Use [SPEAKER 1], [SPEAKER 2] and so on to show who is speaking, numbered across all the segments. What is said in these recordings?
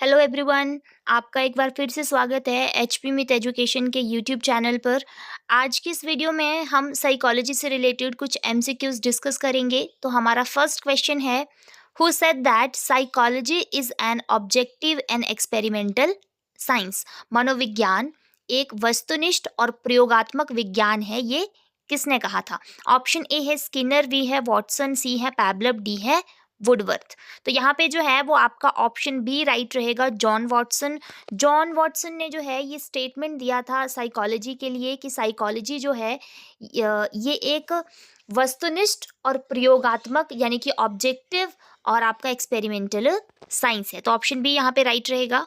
[SPEAKER 1] Hello everyone. आपका एक बार फिर से स्वागत है एचपी मिथ एजुकेशन के यूट्यूब चैनल पर। आज की इस वीडियो में हम साइकोलॉजी से रिलेटेड कुछ एमसीक्यूज डिस्कस करेंगे। तो हमारा फर्स्ट क्वेश्चन है, who said that psychology is an objective and experimental science. मनोविज्ञान एक वस्तुनिष्ठ और प्रयोगात्मक विज्ञान है, ये किसने कहा था? ऑप्शन ए है स्किनर, बी है वॉटसन, सी है पैब्लब, डी है वुडवर्थ। तो यहाँ पे जो है वो आपका ऑप्शन बी राइट रहेगा, जॉन वॉटसन। जॉन वॉटसन ने जो है ये स्टेटमेंट दिया था साइकोलॉजी के लिए कि साइकोलॉजी जो है ये एक वस्तुनिष्ठ और प्रयोगात्मक यानी कि ऑब्जेक्टिव और आपका एक्सपेरिमेंटल साइंस है। तो ऑप्शन बी यहाँ पे राइट रहेगा।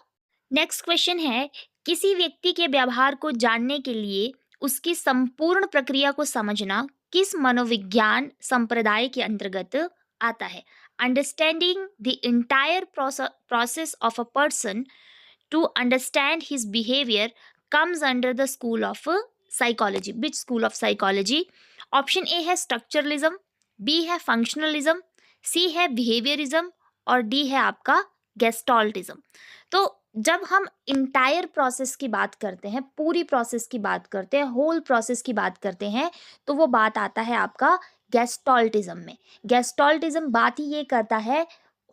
[SPEAKER 1] नेक्स्ट क्वेश्चन है, किसी व्यक्ति के व्यवहार को जानने के लिए उसकी संपूर्ण प्रक्रिया को समझना किस मनोविज्ञान संप्रदाय के अंतर्गत आता है? Understanding the entire process of a person to understand his behaviour comes under the school of psychology. Which school of psychology? Option A है स्ट्रक्चरलिज्म, बी है फंक्शनलिज्म, सी है बिहेवियरिज्म और डी है आपका गेस्टॉल्टिज्म। तो जब हम इंटायर प्रोसेस की बात करते हैं, पूरी प्रोसेस की बात करते हैं, होल प्रोसेस की बात करते हैं, तो वो बात आता है आपका गेस्टॉल्टिज्म में। गेस्टॉल्टिज्म बात ही ये करता है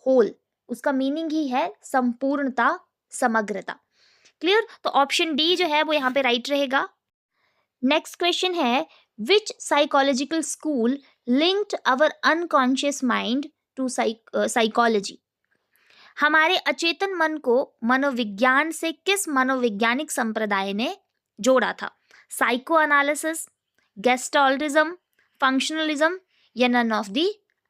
[SPEAKER 1] होल, उसका मीनिंग ही है संपूर्णता, समग्रता। क्लियर? तो ऑप्शन डी जो है वो यहाँ पे राइट रहेगा। नेक्स्ट क्वेश्चन है, which psychological school linked our unconscious mind to psychology? हमारे अचेतन मन को मनोविज्ञान से किस मनोवैज्ञानिक संप्रदाय ने जोड़ा था? साइको एनालिसिस, गेस्टॉल्टिज्म, फंक्शनलिज्म या नन ऑफ दी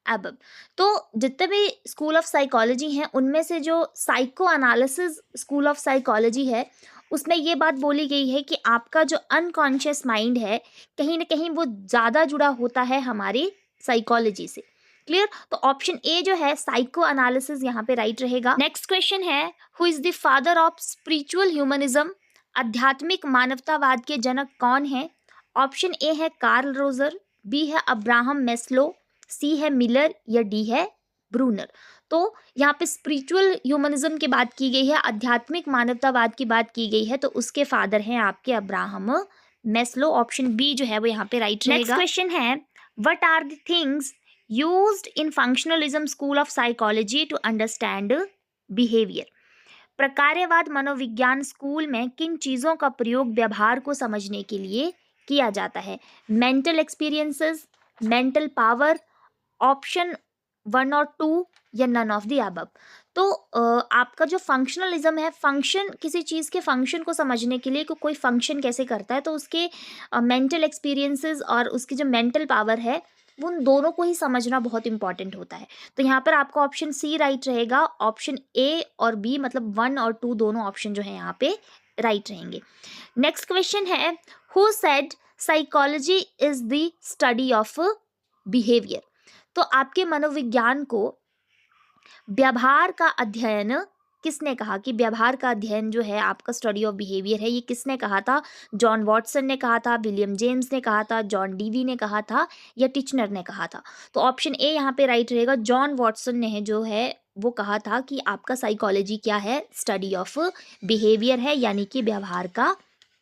[SPEAKER 1] अबव। तो जितने भी स्कूल ऑफ साइकोलॉजी हैं उनमें से जो psycho analysis school of psychology है उसमें ये बात बोली गई है कि आपका जो अनकॉन्शियस माइंड है कहीं ना कहीं वो ज़्यादा जुड़ा होता है हमारी साइकोलॉजी से। क्लियर? तो ऑप्शन ए जो है साइको एनालिसिस यहाँ पे राइट रहेगा। नेक्स्ट क्वेश्चन है, who is the father of spiritual humanism? आध्यात्मिक मानवतावाद के जनक कौन है? ऑप्शन ए है कार्ल रोजर, बी है अब्राहम मेस्लो, सी है मिलर या डी है ब्रूनर। तो यहाँ पे स्पिरिचुअल ह्यूमनिज्म की बात की गई है, आध्यात्मिक मानवतावाद की बात की गई है, तो उसके फादर हैं आपके अब्राहम मेस्लो। ऑप्शन बी जो है वो यहाँ पे राइट रहेगा। नेक्स्ट क्वेश्चन है, what are the things used in functionalism school of psychology to understand behavior? प्रकार्यवाद मनोविज्ञान स्कूल में किन चीज़ों का प्रयोग व्यवहार को समझने के लिए किया जाता है? Mental experiences, mental power, option 1 और 2 या नन ऑफ द अबव। तो आपका जो फंक्शनलिज्म है, फंक्शन किसी चीज़ के फंक्शन को समझने के लिए कोई फंक्शन कैसे करता है तो उसके मेंटल एक्सपीरियंसेस और उसकी जो मेंटल पावर है उन दोनों को ही समझना बहुत इंपॉर्टेंट होता है। तो यहाँ पर आपका ऑप्शन सी राइट रहेगा। ऑप्शन ए और बी मतलब 1 और 2 दोनों ऑप्शन जो है यहाँ पे राइट रहेंगे। नेक्स्ट क्वेश्चन है, who said psychology is the study of behaviour? तो आपके मनोविज्ञान को व्यवहार का अध्ययन किसने कहा कि व्यवहार का अध्ययन जो है आपका स्टडी ऑफ बिहेवियर है, ये किसने कहा था? जॉन वॉटसन ने कहा था, विलियम जेम्स ने कहा था, जॉन डीवी ने कहा था या टिचनर ने कहा था? तो ऑप्शन ए यहाँ पे राइट रहेगा। जॉन वॉटसन ने जो है वो कहा था कि आपका साइकोलॉजी क्या है? स्टडी ऑफ बिहेवियर है, यानी कि व्यवहार का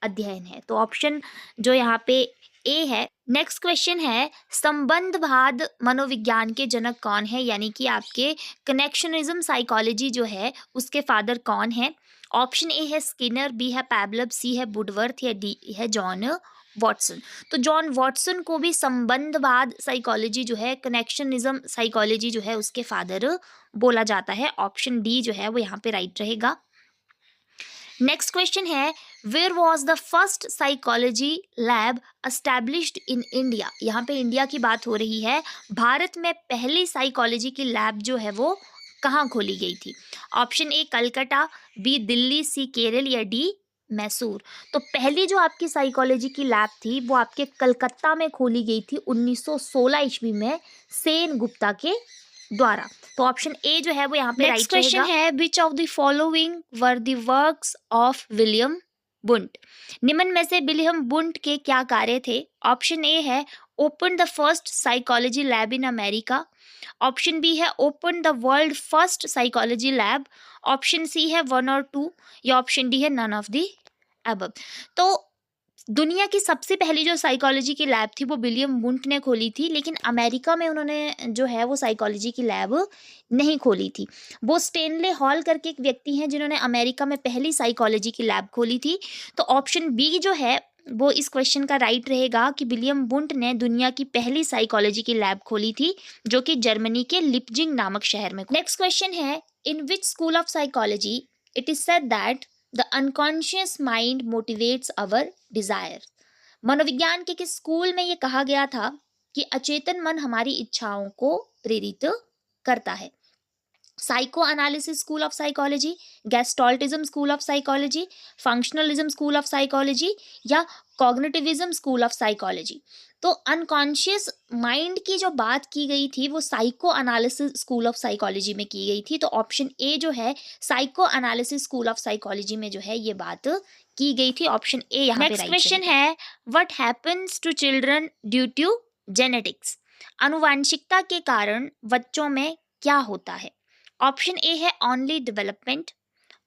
[SPEAKER 1] अध्ययन है। तो ऑप्शन जो यहाँ पे ए है। नेक्स्ट क्वेश्चन है, संबंधवाद मनोविज्ञान के जनक कौन है? यानी कि आपके कनेक्शनिज्म साइकोलॉजी जो है उसके फादर कौन है? ऑप्शन ए है स्किनर, बी है पैब्लब, सी है वुडवर्थ या डी है जॉन वॉटसन। तो जॉन वॉटसन को भी संबंधवाद साइकोलॉजी जो है, कनेक्शनिज्म साइकोलॉजी जो है उसके फादर बोला जाता है। ऑप्शन डी जो है वो यहाँ पे राइट रहेगा। नेक्स्ट क्वेश्चन है, where was the first psychology lab established in India? यहाँ पे इंडिया की बात हो रही है। भारत में पहली साइकोलॉजी की लैब जो है वो कहाँ खोली गई थी? Option A Calcutta, B Delhi, C Kerala या डी मैसूर। तो पहली जो आपकी साइकोलॉजी की लैब थी वो आपके कलकत्ता में खोली गई थी 1916 ईस्वी में सेन गुप्ता के द्वारा। तो ऑप्शन ए जो है वो यहाँ पे राइट क्वेश्चन है, which of the following were the works of William बुंट? निम्न में से विलियम बुंट के क्या कार्य थे? ऑप्शन ए है open the first psychology lab in America, option B है open the world first psychology lab, option C है 1 और 2, या ऑप्शन डी है नन ऑफ द अबव। तो दुनिया की सबसे पहली जो साइकोलॉजी की लैब थी वो विलियम वुंट ने खोली थी, लेकिन अमेरिका में उन्होंने जो है वो साइकोलॉजी की लैब नहीं खोली थी। वो स्टेनले हॉल करके एक व्यक्ति हैं जिन्होंने अमेरिका में पहली साइकोलॉजी की लैब खोली थी। तो ऑप्शन बी जो है वो इस क्वेश्चन का राइट रहेगा कि विलियम वुंट ने दुनिया की पहली साइकोलॉजी की लैब खोली थी, जो कि जर्मनी के लिपजिंग नामक शहर में। नेक्स्ट क्वेश्चन है, in which school of psychology it is said that the unconscious mind motivates our desire. मनोविज्ञान के किस स्कूल में ये कहा गया था कि अचेतन मन हमारी इच्छाओं को प्रेरित करता है? Psychoanalysis school of psychology, gestaltism school of psychology, functionalism school of psychology, या कॉग्निटिविज्म स्कूल ऑफ साइकोलॉजी। तो अनकॉन्शियस माइंड की जो बात की गई थी वो psychoanalysis school of psychology में की गई थी। तो ऑप्शन ए जो है psychoanalysis school of psychology में जो है ये बात की गई थी। ऑप्शन ए यहाँ पे राइट। नेक्स्ट क्वेश्चन है, what happens to children due to genetics? अनुवांशिकता के कारण बच्चों में क्या होता है? ऑप्शन ए है ओनली डेवलपमेंट,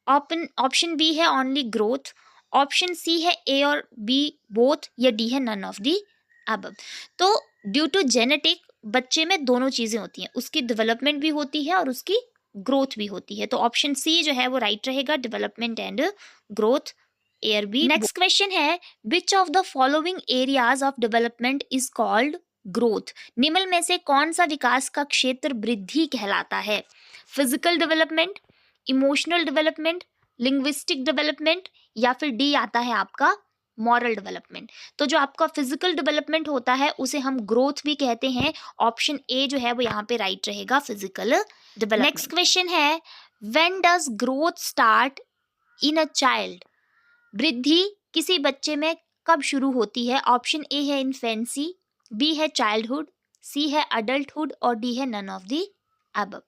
[SPEAKER 1] ऑप्शन बी है ओनली ग्रोथ, ऑप्शन सी है ए और बी बोथ, या डी है नन ऑफ दी अबव। तो ड्यू टू जेनेटिक बच्चे में दोनों चीजें होती हैं, उसकी डेवलपमेंट भी होती है और उसकी ग्रोथ भी होती है। तो ऑप्शन सी जो है वो राइट रहेगा, डेवलपमेंट एंड ग्रोथ, ए और बी। नेक्स्ट क्वेश्चन है, which of the following areas of development is called growth? निम्न में से कौन सा विकास का क्षेत्र वृद्धि कहलाता है? Physical development, emotional development, linguistic development, या फिर डी आता है आपका मॉरल डेवलपमेंट। तो जो आपका फिजिकल डेवलपमेंट होता है उसे हम ग्रोथ भी कहते हैं। ऑप्शन ए जो है वो यहाँ पे राइट रहेगा, फिजिकल डेवलपमेंट। नेक्स्ट क्वेश्चन है, when does growth start in a child? वृद्धि किसी बच्चे में कब शुरू होती है? ऑप्शन ए है इन्फेंसी, बी है चाइल्डहुड, सी है अडल्टहुड, और डी है नन ऑफ दी अबव।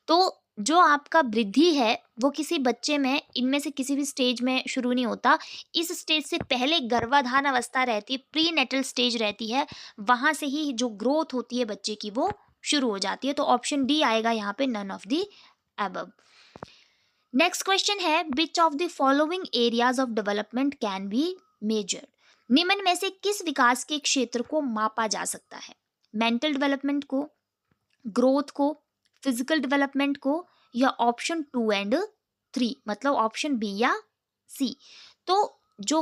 [SPEAKER 1] तो जो आपका वृद्धि है वो किसी बच्चे में इनमें से किसी भी स्टेज में शुरू नहीं होता। इस स्टेज से पहले गर्भाधान अवस्था रहती है, प्री नेटल स्टेज रहती है, वहां से ही जो ग्रोथ होती है बच्चे की वो शुरू हो जाती है। तो ऑप्शन डी आएगा यहाँ पे, none of the above. Next question है, which of the following areas of development can be measured? निम्न में से किस विकास के क्षेत्र को मापा जा सकता है? मेंटल डेवलपमेंट को, ग्रोथ को, फिजिकल डेवलपमेंट को, या ऑप्शन 2 एंड 3, मतलब ऑप्शन बी या सी। तो जो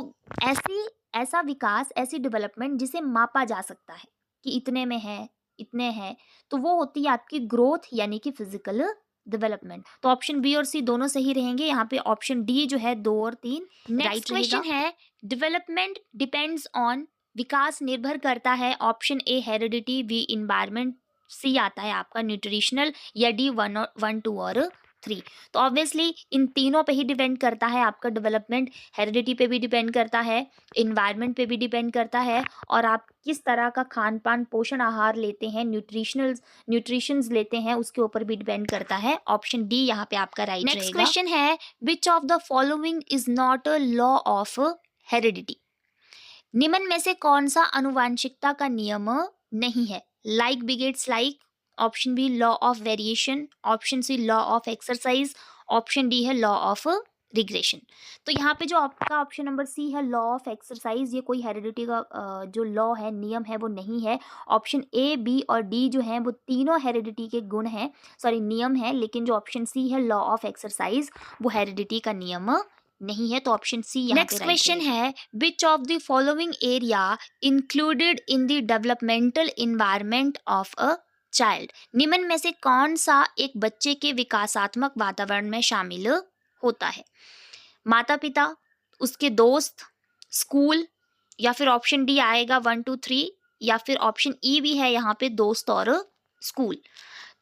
[SPEAKER 1] ऐसा विकास, ऐसी डेवलपमेंट जिसे मापा जा सकता है कि इतने में है, इतने हैं, तो वो होती है आपकी ग्रोथ यानी कि फिजिकल डेवलपमेंट। तो ऑप्शन बी और सी दोनों सही रहेंगे। यहाँ पे ऑप्शन डी जो है 2 और 3 राइट क्वेश्चन है, डेवलपमेंट डिपेंड्स ऑन, विकास निर्भर करता है, option A heredity, B environment, C आता है आपका न्यूट्रिशनल, या डी 1, 2 और 3। तो ऑब्वियसली इन तीनों पे ही डिपेंड करता है आपका डेवलपमेंट। हेरिडिटी पे भी डिपेंड करता है, इन्वायरमेंट पे भी डिपेंड करता है, और आप किस तरह का खान पान पोषण आहार लेते हैं, न्यूट्रिशंस लेते हैं, उसके ऊपर भी डिपेंड करता है। ऑप्शन डी यहाँ पे आपका राइट रहेगा। नेक्स्ट क्वेश्चन है, which of the following is not a law of heredity? निम्न में से कौन सा अनुवांशिकता का नियम नहीं है? Like begets like, option B law of variation, option C law of exercise, option D है लॉ ऑफ रिग्रेशन। तो यहाँ पे जो आपका ऑप्शन नंबर सी है लॉ ऑफ एक्सरसाइज, ये कोई हेरिडिटी का जो लॉ है, नियम है, वो नहीं है। ऑप्शन ए, बी और डी जो है वो तीनों हेरिडिटी के गुण हैं, सॉरी नियम है, लेकिन जो ऑप्शन सी है लॉ ऑफ एक्सरसाइज वो हेरिडिटी का नियम नहीं है। तो ऑप्शन सी यहाँ पे। नेक्स्ट क्वेश्चन है, which of the following area included in the developmental environment of a child? निम्न में से कौन सा एक बच्चे के विकासात्मक वातावरण में शामिल होता है? माता पिता, उसके दोस्त, स्कूल, या फिर ऑप्शन डी आएगा 1, 2, 3, या फिर ऑप्शन ई भी है यहाँ पे दोस्त और स्कूल।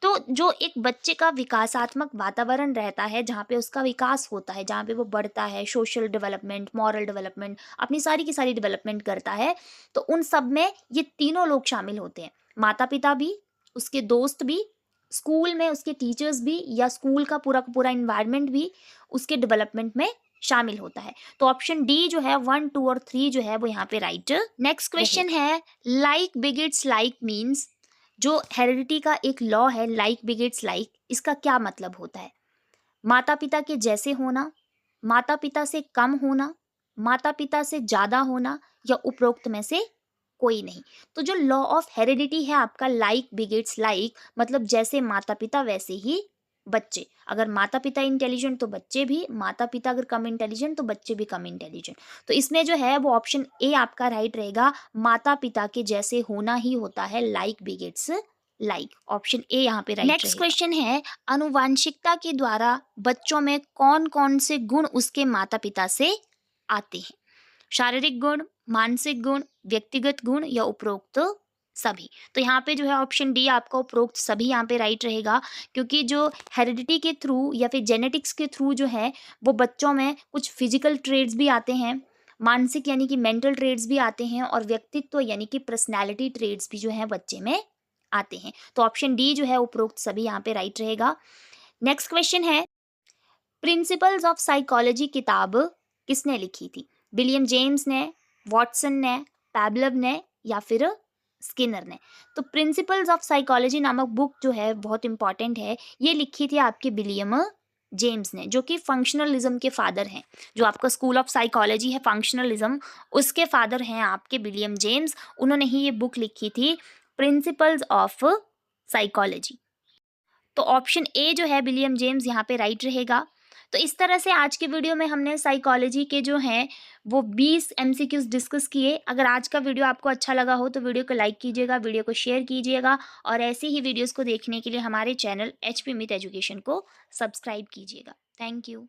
[SPEAKER 1] तो जो एक बच्चे का विकासात्मक वातावरण रहता है, जहाँ पे उसका विकास होता है, जहाँ पे वो बढ़ता है, सोशल डेवलपमेंट, मॉरल डेवलपमेंट, अपनी सारी की सारी डेवलपमेंट करता है, तो उन सब में ये तीनों लोग शामिल होते हैं। माता पिता भी, उसके दोस्त भी, स्कूल में उसके टीचर्स भी, या स्कूल का पूरा पूरा इन्वायरमेंट भी उसके डेवलपमेंट में शामिल होता है। तो ऑप्शन डी जो है 1, 2 और 3 जो है वो यहाँ पे राइट। नेक्स्ट क्वेश्चन है, लाइक बिगिट्स लाइक मीन्स, जो हेरिडिटी का एक लॉ है, लाइक बिगेट्स लाइक, इसका क्या मतलब होता है? माता पिता के जैसे होना, माता पिता से कम होना, माता पिता से ज़्यादा होना, या उपरोक्त में से कोई नहीं। तो जो लॉ ऑफ हेरिडिटी है आपका, लाइक बिगेट्स लाइक, मतलब जैसे माता पिता वैसे ही बच्चे। अगर माता पिता इंटेलिजेंट तो बच्चे भी, माता पिता अगर कम इंटेलिजेंट तो बच्चे भी कम इंटेलिजेंट। तो इसमें जो है वो ऑप्शन ए आपका राइट रहेगा, माता पिता के जैसे होना ही होता है, like begets like, option A यहाँ पे राइट रहेगा। नेक्स्ट क्वेश्चन है, अनुवांशिकता के द्वारा बच्चों में कौन कौन से गुण उसके माता पिता से आते हैं? शारीरिक गुण, मानसिक गुण, व्यक्तिगत गुण, या उपरोक्त सभी? तो यहाँ पे जो है ऑप्शन डी आपका उपरोक्त सभी यहाँ पे राइट रहेगा, क्योंकि जो हेरिडिटी के थ्रू या फिर जेनेटिक्स के थ्रू जो है वो बच्चों में कुछ फिजिकल ट्रेड्स भी आते हैं, मानसिक यानी कि मेंटल ट्रेड्स भी आते हैं, और व्यक्तित्व यानी कि पर्सनैलिटी ट्रेड्स भी जो है बच्चे में आते हैं। तो ऑप्शन डी जो है उपरोक्त सभी यहाँ पे राइट रहेगा। नेक्स्ट क्वेश्चन है, प्रिंसिपल्स ऑफ साइकोलॉजी किताब किसने लिखी थी? विलियम जेम्स ने, वॉटसन ने, पैबलव ने, या फिर स्किनर ने? तो प्रिंसिपल्स ऑफ साइकोलॉजी नामक बुक जो है बहुत इंपॉर्टेंट है, ये लिखी थी आपके विलियम जेम्स ने, जो कि फंक्शनलिज्म के फादर हैं। जो आपका स्कूल ऑफ साइकोलॉजी है फंक्शनलिज्म, उसके फादर हैं आपके विलियम जेम्स। उन्होंने ही ये बुक लिखी थी, प्रिंसिपल्स ऑफ साइकोलॉजी। तो ऑप्शन ए जो है विलियम जेम्स यहाँ पे राइट रहेगा। तो इस तरह से आज के वीडियो में हमने साइकोलॉजी के जो हैं वो 20 एमसीक्यूज डिस्कस किए। अगर आज का वीडियो आपको अच्छा लगा हो तो वीडियो को लाइक कीजिएगा, वीडियो को शेयर कीजिएगा, और ऐसे ही वीडियोस को देखने के लिए हमारे चैनल एचपी मिथ एजुकेशन को सब्सक्राइब कीजिएगा। Thank you.